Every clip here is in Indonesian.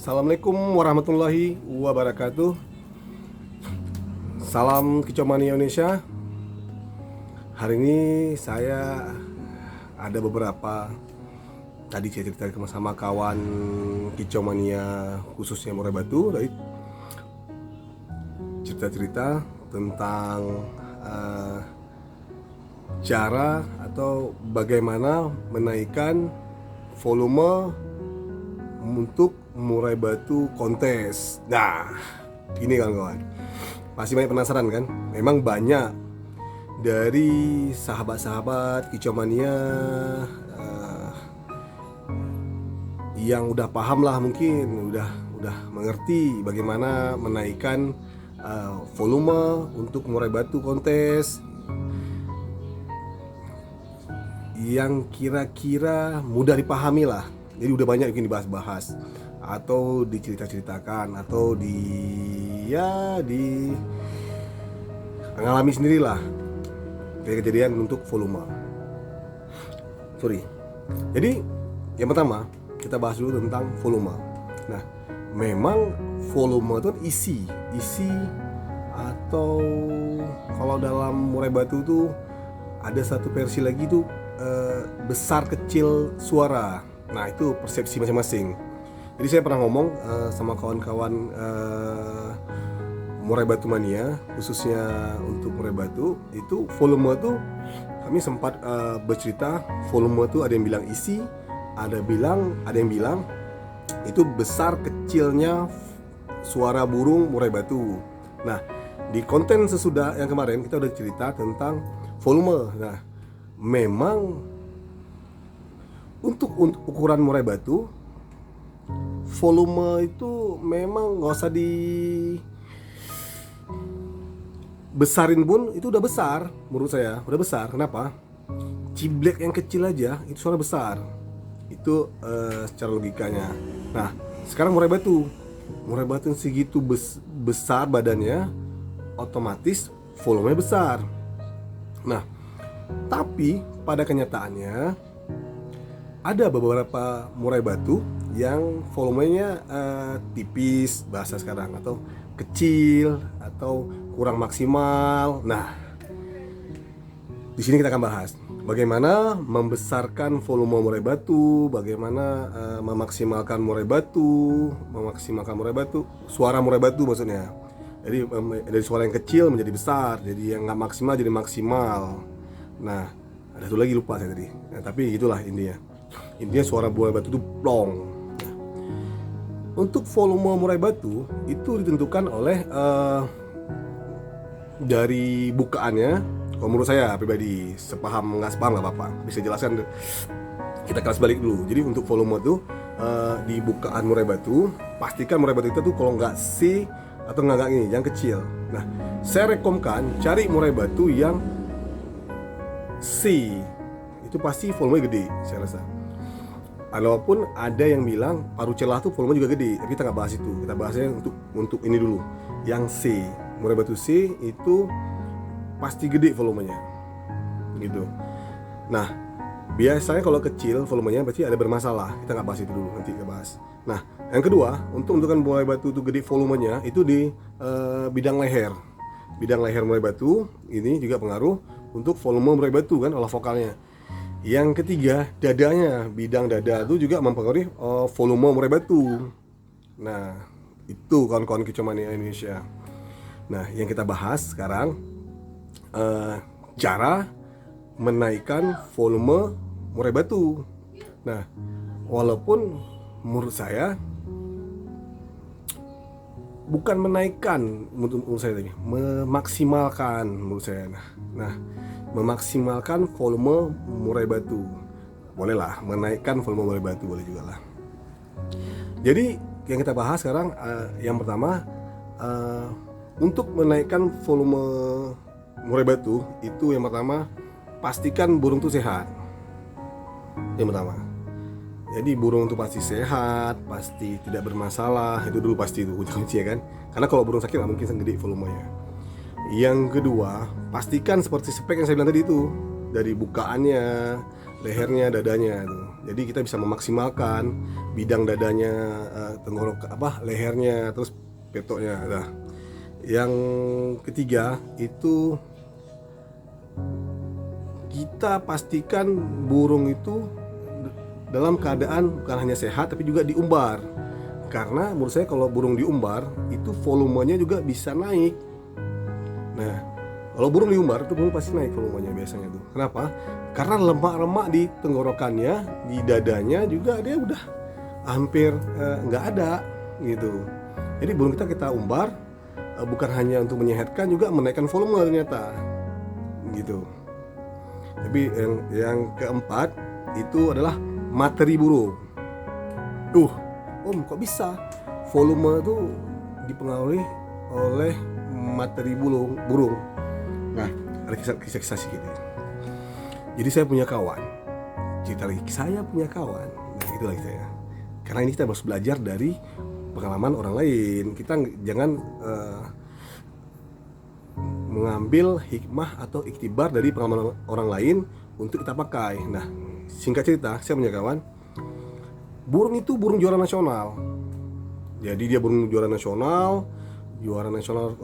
Assalamualaikum warahmatullahi wabarakatuh. Salam Kicau Mania Indonesia. Hari ini saya ada beberapa tadi saya cerita sama kawan Kicau Mania khususnya Murai Batu, dari cerita-cerita tentang cara atau bagaimana menaikkan volume untuk murai batu kontes. Nah, ini kawan-kawan, pasti banyak penasaran kan? Memang banyak dari sahabat-sahabat Kicau Mania yang udah paham lah, mungkin udah mengerti bagaimana menaikkan volume untuk murai batu kontes yang kira-kira mudah dipahami lah. Jadi udah banyak yang dibahas-bahas atau dicerita-ceritakan atau mengalami sendirilah kayak kejadian untuk volume. Jadi yang pertama kita bahas dulu tentang volume. Nah, memang volume itu isi atau kalau dalam murai batu tuh ada satu versi lagi tuh besar kecil suara. Nah, itu persepsi masing-masing. Jadi saya pernah ngomong sama kawan-kawan Murai Batu Mania, khususnya untuk murai batu, itu volume tuh kami sempat bercerita, volume tuh ada yang bilang isi, ada yang bilang itu besar kecilnya suara burung murai batu. Nah, di konten sesudah yang kemarin kita udah cerita tentang volume. Nah, memang untuk ukuran murai batu, volume itu memang nggak usah dibesarin pun, itu udah besar menurut saya, udah besar. Kenapa? Ciblek yang kecil aja itu suara besar. Itu secara logikanya. Nah, sekarang murai batu yang segitu besar badannya, otomatis volumenya besar. Nah, tapi pada kenyataannya ada beberapa murai batu yang volumenya tipis bahasa sekarang, atau kecil atau kurang maksimal. Nah, di sini kita akan bahas bagaimana membesarkan volume murai batu, bagaimana memaksimalkan murai batu, suara murai batu maksudnya. Jadi dari suara yang kecil menjadi besar, jadi yang nggak maksimal jadi maksimal. Nah, ada satu lagi lupa saya tadi. Nah, tapi itulah intinya suara murai batu itu plong. Nah, untuk volume murai batu itu ditentukan oleh dari bukaannya. Kalau menurut saya pribadi, sepaham nggak sepaham nggak apa-apa, bisa jelaskan, kita kelas balik dulu. Jadi untuk volume itu di bukaan murai batu, pastikan murai batu itu tuh kalau nggak C atau nggak ini, yang kecil. Nah, saya rekomkan cari murai batu yang C, itu pasti volume gede saya rasa. Walaupun ada yang bilang paru celah tuh volume juga gede, tapi kita nggak bahas itu. Kita bahasnya untuk ini dulu, yang C. Murai batu C itu pasti gede volumenya, gitu. Nah, biasanya kalau kecil volumenya berarti ada bermasalah. Kita nggak bahas itu dulu, nanti kita bahas. Nah, yang kedua, untuk menentukan murai batu itu gede volumenya itu di bidang leher. Bidang leher murai batu ini juga pengaruh untuk volume murai batu kan, olah vokalnya. Yang ketiga, dadanya, bidang dada itu juga mempengaruhi volume murai batu. Nah, itu kawan-kawan Kicau Mania Indonesia. Nah, yang kita bahas sekarang cara menaikkan volume murai batu. Nah, walaupun menurut saya bukan menaikkan, menurut saya tadi memaksimalkan menurut saya. Nah, memaksimalkan volume murai batu boleh lah, menaikkan volume murai batu boleh juga lah. Jadi yang kita bahas sekarang yang pertama, untuk menaikkan volume murai batu itu yang pertama, pastikan burung itu sehat. Yang pertama, jadi burung itu pasti sehat, pasti tidak bermasalah, itu dulu pasti itu kunci ya kan. Karena kalau burung sakit nggak mungkin segede volumenya. Yang kedua, pastikan seperti spek yang saya bilang tadi itu, dari bukaannya, lehernya, dadanya tuh. Jadi kita bisa memaksimalkan bidang dadanya, lehernya, terus petoknya. Nah, yang ketiga itu kita pastikan burung itu dalam keadaan bukan hanya sehat tapi juga diumbar. Karena menurut saya kalau burung diumbar itu volumenya juga bisa naik. Nah, kalau burung diumbar itu burung pasti naik volumenya biasanya tuh. Kenapa? Karena lemak-lemak di tenggorokannya, di dadanya juga dia udah hampir nggak ada gitu. Jadi burung kita umbar bukan hanya untuk menyehatkan, juga menaikkan volume ternyata gitu. Tapi yang keempat itu adalah materi burung. Om, kok bisa volume itu dipengaruhi oleh materi burung? Nah, ada kisah sedikit. Jadi saya punya kawan. Cerita lagi, saya punya kawan. Nah, itu lagi saya. Karena ini kita harus belajar dari pengalaman orang lain. Kita jangan mengambil hikmah atau iktibar dari pengalaman orang lain untuk kita pakai. Nah, singkat cerita, saya punya kawan. Burung itu burung juara nasional. Jadi dia burung juara nasional.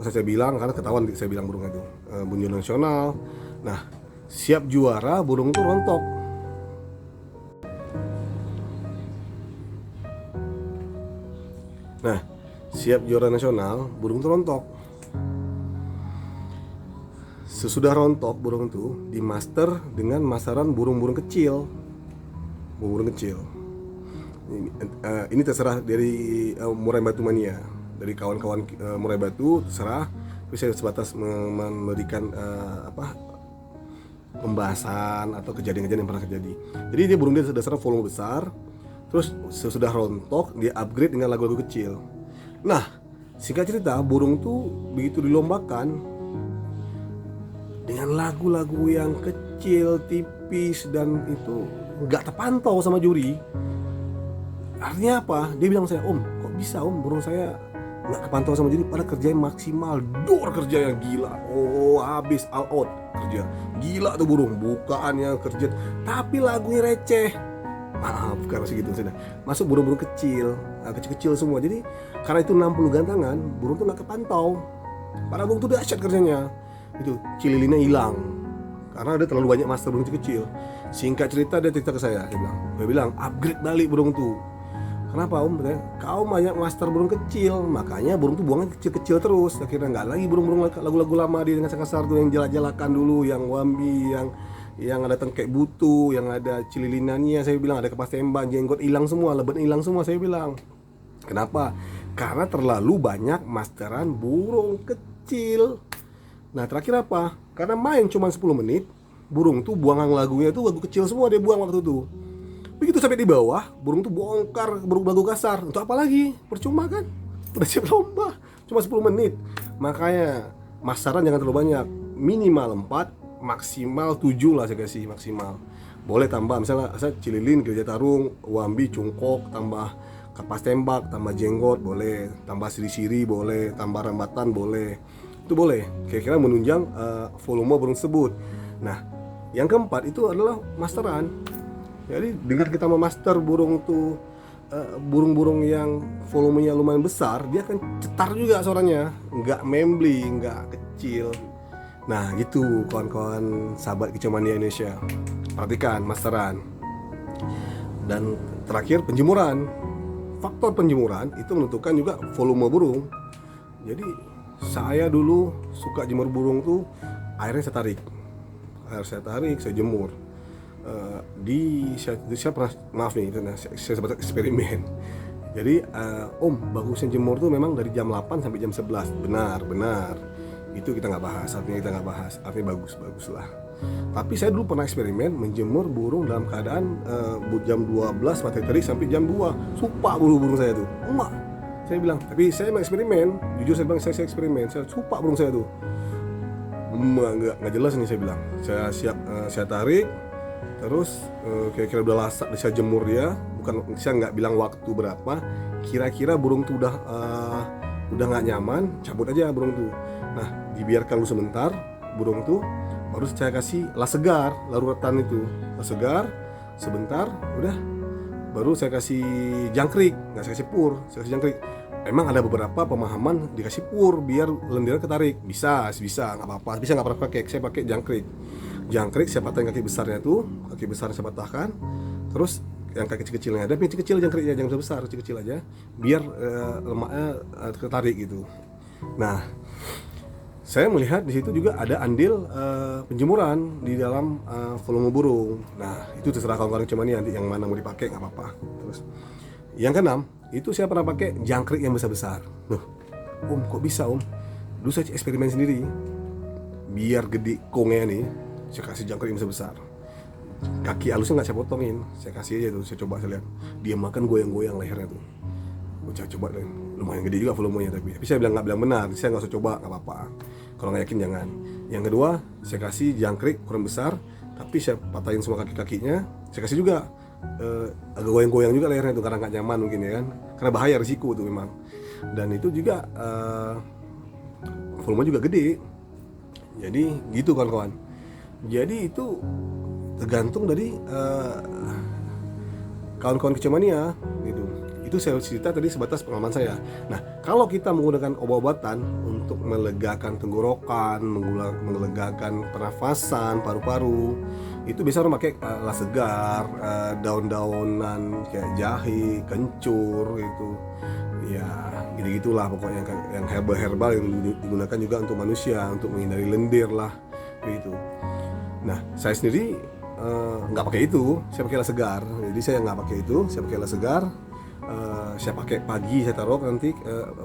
Saya bilang karena ketahuan saya bilang burung itu burung juara nasional. Nah, siap juara burung itu rontok. Nah, siap juara nasional burung itu rontok. Sesudah rontok burung itu dimaster dengan masaran burung-burung kecil. Burung kecil. Ini terserah dari Murai Batu Mania, dari kawan-kawan Murai Batu terserah. Tapi saya sebatas memberikan pembahasan atau kejadian-kejadian yang pernah terjadi. Jadi dia burung dia dasarnya volume besar, terus sesudah rontok dia upgrade dengan lagu-lagu kecil. Nah, singkat cerita burung tuh begitu dilombakan dengan lagu-lagu yang kecil, tipis, dan itu nggak terpantau sama juri. Artinya apa? Dia bilang saya, Om, kok bisa Om burung saya nggak kepantau sama juri, pada kerjanya maksimal, kerja yang gila, habis all out kerja, gila tuh burung, bukaannya kerja, tapi lagunya receh. Maaf karena segitu sudah masuk burung-burung kecil, kecil-kecil semua. Jadi karena itu 60 gantangan, burung tuh nggak kepantau. Para burung tuh dahsyat kerjanya. Itu cililinnya hilang karena ada terlalu banyak master burung kecil. Singkat cerita dia cerita ke saya, dia bilang upgrade balik burung tuh. Kenapa Om? Kau banyak master burung kecil, makanya burung tuh buangnya kecil-kecil terus. Akhirnya nggak lagi burung-burung lagu-lagu lama di dengan kasar tuh yang jalak-jalakan dulu, yang wambi, yang ada tengkek butu, yang ada cililinannya. Saya bilang ada kepas tembak, jenggot hilang semua, lebat hilang semua. Saya bilang, kenapa? Karena terlalu banyak masteran burung kecil. Nah terakhir apa? Karena main cuma 10 menit, burung tuh buangan lagunya tuh lagu kecil semua dia buang waktu itu. Begitu sampai di bawah, burung tuh bongkar burung lagu kasar. Untuk apa lagi? Percuma kan? Udah siap lomba, cuma 10 menit. Makanya masteran jangan terlalu banyak. Minimal 4, maksimal 7 lah saya kasih maksimal. Boleh tambah misalnya cililin, gereja tarung, wambi, cungkok, tambah kapas tembak, tambah jenggot boleh, tambah siri-siri boleh, tambah rambatan boleh. Itu boleh, kira-kira menunjang volume burung tersebut. Nah, yang keempat itu adalah masteran. Jadi dengan kita memaster burung tuh burung-burung yang volumenya lumayan besar, dia akan cetar juga suaranya, nggak membling, nggak kecil. Nah gitu kawan-kawan sahabat Kicau Mania Indonesia, perhatikan masteran. Dan terakhir penjemuran. Faktor penjemuran itu menentukan juga volume burung. Jadi saya dulu suka jemur burung tuh, airnya saya tarik, saya jemur. Saya pernah, maaf nih, saya sempat eksperimen. Jadi Om, bagusnya jemur tuh memang dari jam 8 sampai jam 11. Benar. Itu kita nggak bahas, artinya bagus lah. Tapi saya dulu pernah eksperimen menjemur burung dalam keadaan jam 12 matahari terik sampai jam 2. Supa burung saya tuh. Enggak. Saya bilang, tapi saya mau eksperimen. Jujur saya bilang, saya eksperimen. Saya supa burung saya tuh. Nggak jelas nih saya bilang. Saya tarik. Terus kira-kira udah lasak saya jemur dia. Saya nggak bilang waktu berapa. Kira-kira burung tuh udah nggak nyaman, cabut aja burung tuh. Nah, dibiarkan dulu sebentar burung tuh, baru saya kasih las segar, larutan itu las segar. sebentar, udah. Baru saya kasih jangkrik, nggak saya kasih pur, saya kasih jangkrik. Emang ada beberapa pemahaman dikasih pur biar lendirnya ketarik, bisa nggak apa-apa, bisa nggak pernah pakai. Saya pakai jangkrik saya patahin kaki besarnya tuh, kaki besar saya patahkan, terus yang kaki kecil-kecilnya ada, yang kecil jangkriknya jangan besar, kecil aja, biar lemaknya ketarik gitu. Nah, saya melihat di situ juga ada andil penjemuran di dalam volume burung. Nah, itu terserah kawan-kawan cuman nanti yang mana mau dipakai nggak apa-apa. Terus yang keenam, itu saya pernah pakai jangkrik yang besar-besar. Loh, Om kok bisa Om? Dulu saya eksperimen sendiri. Biar gede kongnya nih, saya kasih jangkrik yang besar-besar. Kaki halusnya nggak saya potongin, saya kasih aja tuh, saya coba, saya lihat dia makan goyang-goyang lehernya tuh. Coba lumayan gede juga volumenya, tapi saya nggak bilang benar, saya nggak usah coba, nggak apa-apa. Kalau nggak yakin jangan. Yang kedua, saya kasih jangkrik ukuran besar, tapi saya patahin semua kaki-kakinya. Saya kasih juga agak goyang-goyang juga lehernya tuh, karena nggak nyaman mungkin ya kan, karena bahaya, risiko tuh memang. Dan itu juga volume juga gede. Jadi gitu kawan-kawan. Jadi itu tergantung dari kawan-kawan kecemania gitu. Itu saya cerita tadi sebatas pengalaman saya. Nah, kalau kita menggunakan obat-obatan untuk melegakan tenggorokan, melegakan pernafasan, paru-paru, itu biasa orang pakai las segar, daun-daunan kayak jahe, kencur gitu. Ya, gitu-gitulah pokoknya yang herbal-herbal yang digunakan juga untuk manusia untuk menghindari lendir lah begitu. Nah, saya sendiri nggak pakai itu, saya pakai las segar. Jadi saya nggak pakai itu, saya pakai las segar. Saya pakai pagi, saya taruh nanti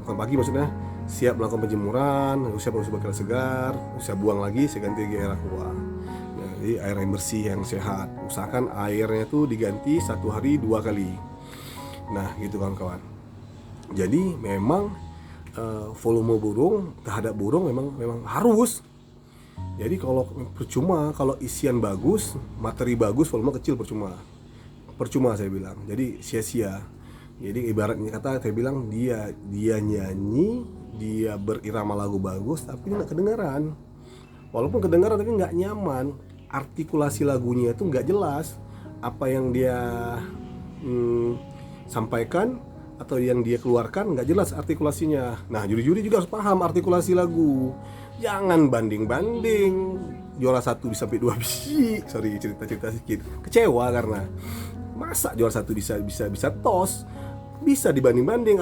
bukan pagi maksudnya, siap melakukan penjemuran, saya baru pakai las segar, saya buang lagi, saya ganti air aqua. Nah, jadi air yang bersih yang sehat. Usahakan airnya tuh diganti 1 hari 2 kali. Nah, gitu kawan-kawan. Jadi memang volume burung terhadap burung memang harus. Jadi kalau percuma, kalau isian bagus, materi bagus, volume kecil percuma saya bilang. Jadi sia-sia. Jadi ibaratnya kata saya bilang, dia nyanyi, dia berirama lagu bagus, tapi nggak kedengaran. Walaupun kedengaran tapi nggak nyaman. Artikulasi lagunya itu nggak jelas. Apa yang dia sampaikan atau yang dia keluarkan nggak jelas artikulasinya. Nah, juri-juri juga harus paham artikulasi lagu. Jangan banding-banding juara 1 bisa sampai 2 biji. Sorry, cerita sedikit. Kecewa karena masa juara 1 bisa tos. Bisa dibanding-banding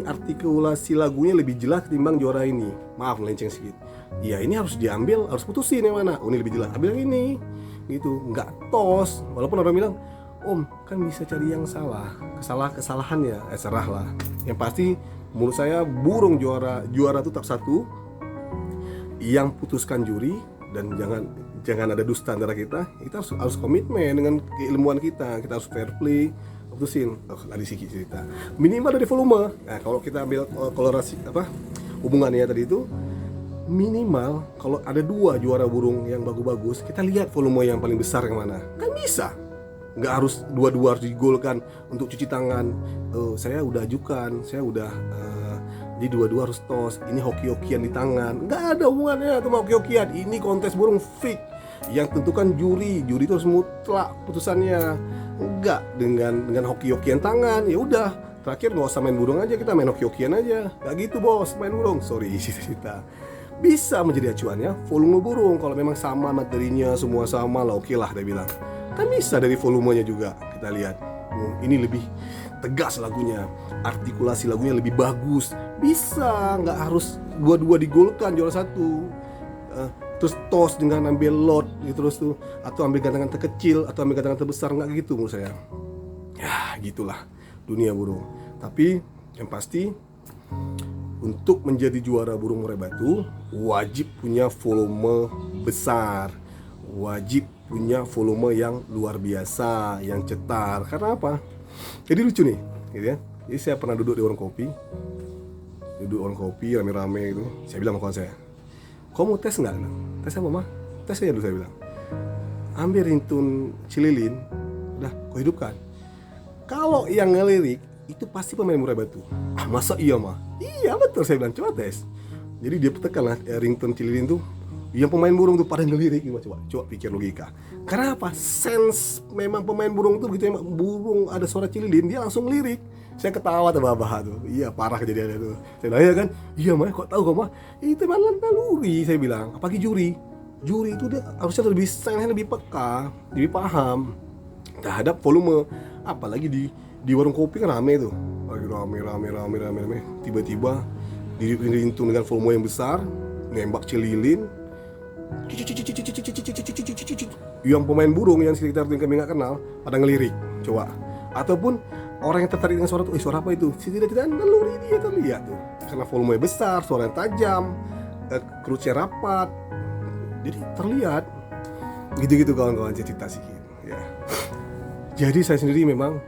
artikulasi lagunya lebih jelas ketimbang juara ini. Maaf melenceng sedikit. Ya ini harus diambil, harus putusin yang mana. Oh, ini lebih jelas, ambil yang ini. Gitu, nggak tos. Walaupun orang bilang, Om kan bisa cari yang salah, kesalahannya, serah lah. Yang pasti menurut saya burung juara itu tetap satu. Yang putuskan juri, dan jangan ada dusta antara kita harus komitmen dengan keilmuan kita harus fair play, putusin. Tadi sedikit cerita minimal dari volume. Nah, kalau kita ambil kolorasi hubungannya tadi itu, minimal kalau ada 2 juara burung yang bagus-bagus, kita lihat volume yang paling besar yang mana, kan bisa. Nggak harus dua-dua harus digolkan untuk cuci tangan. Saya udah ajukan, saya udah jadi dua-dua harus tos. Ini hoki-hokian di tangan, nggak ada hubungannya sama hoki-hokian. Ini kontes burung fix yang tentukan juri itu harus mutlak putusannya. Enggak dengan hoki-hokian tangan. Ya udah, terakhir nggak usah main burung aja, kita main hoki-hokian aja. Nggak gitu bos, main burung. Sorry cerita. Bisa menjadi acuannya volume burung. Kalau memang sama materinya, semua sama lah, oke lah dia bilang. Kan bisa dari volumenya juga kita lihat. Ini lebih tegas lagunya, artikulasi lagunya lebih bagus. Bisa, nggak harus dua-dua digolkan juara 1. Terus tos dengan ambil lot gitu terus tuh, atau ambil gantangan terkecil atau ambil gantangan terbesar, nggak gitu menurut saya. Ya gitulah dunia burung. Tapi yang pasti untuk menjadi juara burung murai batu wajib punya volume besar, wajib punya volume yang luar biasa, yang cetar. Karena apa? Jadi lucu nih, gitu ya. Jadi saya pernah duduk di warung kopi rame-rame gitu. Saya bilang sama kawan saya, "Kau mau tes nggak?" "Tes apa mah?" "Tes aja dulu," saya bilang. "Ambil rintun cililin, udah kau hidupkan. Kalau yang ngelirik itu pasti pemain murai batu." "Ah masa iya mah?" "Iya betul," saya bilang, "coba tes." Jadi dia tekan lah ringtone cililin tuh, Yang pemain burung tuh pada ngelirik gitu. Coba pikir logika. Karena apa? Sense memang pemain burung tuh gitu, emang burung ada suara cililin dia langsung lirik. Saya ketawa terbahak tuh. Iya, parah kejadiannya tuh. Saya nanya kan, iya mah kok tahu kok mah? Itu malah naluri, saya bilang. Apalagi juri. Juri itu dia harusnya lebih sense, lebih peka, lebih paham terhadap volume. Apalagi di warung kopi kan rame tuh. Lagi rame. Tiba-tiba dirintung dengan volume yang besar, nembak celilin. Yang pemain burung yang sekitar tuh yang kami nggak kenal pada ngelirik, coba. Ataupun orang yang tertarik dengan suara tuh, suara apa itu? Tidak naluri dia terlihat tuh, karena volume besar, suara yang tajam, kerucnya rapat, jadi terlihat. Gitu-gitu kawan-kawan cerita sih, ya. Jadi saya sendiri memang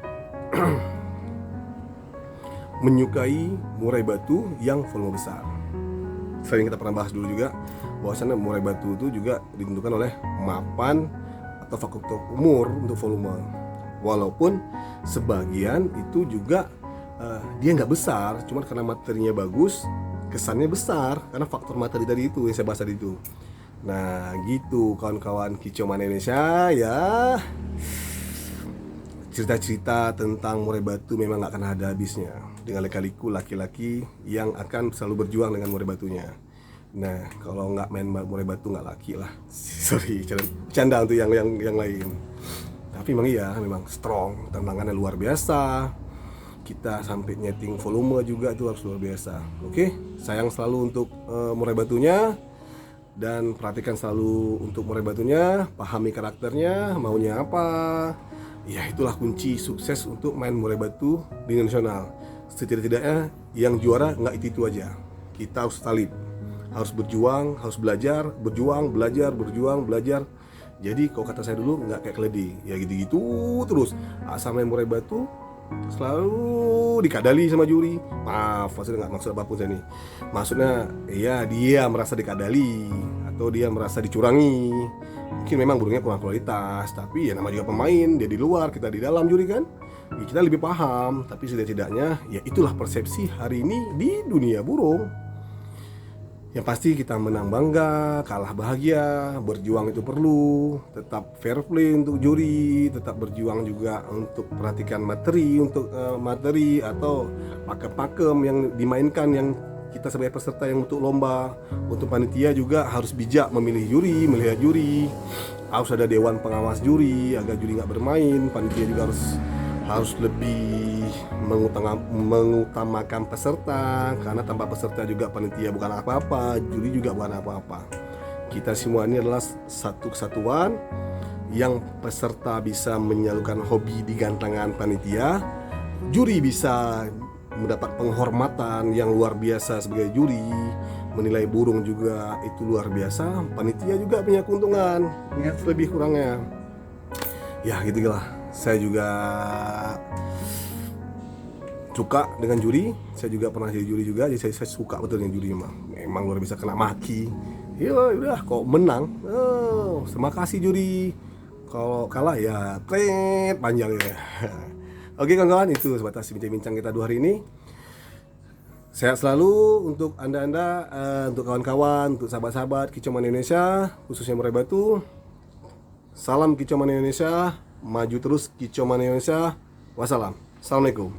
menyukai murai batu yang volume besar. Sering kita pernah bahas dulu juga bahwasannya murai batu itu juga ditentukan oleh mapan atau faktor umur untuk volume. Walaupun sebagian itu juga dia nggak besar, cuma karena materinya bagus, kesannya besar karena faktor materi tadi itu yang saya bahas tadi itu. Nah gitu kawan-kawan Kicauan Indonesia ya. Cerita-cerita tentang murai batu memang gak akan ada habisnya, dengan lika-liku laki-laki yang akan selalu berjuang dengan murai batunya. Nah kalau nggak main murai batu nggak laki lah. Sorry, bercanda untuk yang lain. Tapi memang iya, memang strong, tantangannya luar biasa. Kita sampai nyeting volume juga itu harus luar biasa. Oke, sayang selalu untuk murai batunya. Dan perhatikan selalu untuk murai batunya, pahami karakternya, maunya apa. Ya itulah kunci sukses untuk main murai batu di nasional. Setidak-tidaknya yang juara nggak itu aja. Kita harus salib, harus berjuang, harus belajar, berjuang, belajar. Jadi kalau kata saya dulu nggak kayak keledi, ya gitu-gitu terus. Asal main murai batu selalu dikadali sama juri. Maaf, maksudnya nggak maksud apapun saya nih. Maksudnya ya dia merasa dikadali atau dia merasa dicurangi. Mungkin memang burungnya kurang kualitas, tapi ya nama juga pemain, dia di luar, kita di dalam juri kan, ya kita lebih paham. Tapi setidak-tidaknya ya itulah persepsi hari ini di dunia burung. Yang pasti kita menang bangga, kalah bahagia, berjuang itu perlu, tetap fair play untuk juri, tetap berjuang juga untuk perhatikan materi atau pakem-pakem yang dimainkan, yang kita sebagai peserta yang untuk lomba. Untuk panitia juga harus bijak memilih juri, melihat juri. Harus ada dewan pengawas juri agar juri nggak bermain. Panitia juga harus lebih mengutamakan peserta, karena tanpa peserta juga panitia bukan apa-apa, juri juga bukan apa-apa. Kita semua ini adalah satu kesatuan yang peserta bisa menyalurkan hobi di gantangan panitia, juri bisa mendapat penghormatan yang luar biasa sebagai juri, menilai burung juga itu luar biasa, panitia juga punya keuntungan, lihat lebih kurangnya. Ya gitulah, saya juga suka dengan juri, saya juga pernah jadi juri juga, jadi saya suka betul dengan juri. Memang luar biasa, kena maki. Ya udah, kok menang, terima kasih juri. Kalau kalah ya panjang ya. Oke kawan-kawan, itu sebatas bincang-bincang kita 2 hari ini. Sehat selalu untuk anda-anda, untuk kawan-kawan, untuk sahabat-sahabat Kicauan Indonesia, khususnya murai batu. Salam Kicauan Indonesia, maju terus Kicauan Indonesia. Wassalam, assalamualaikum.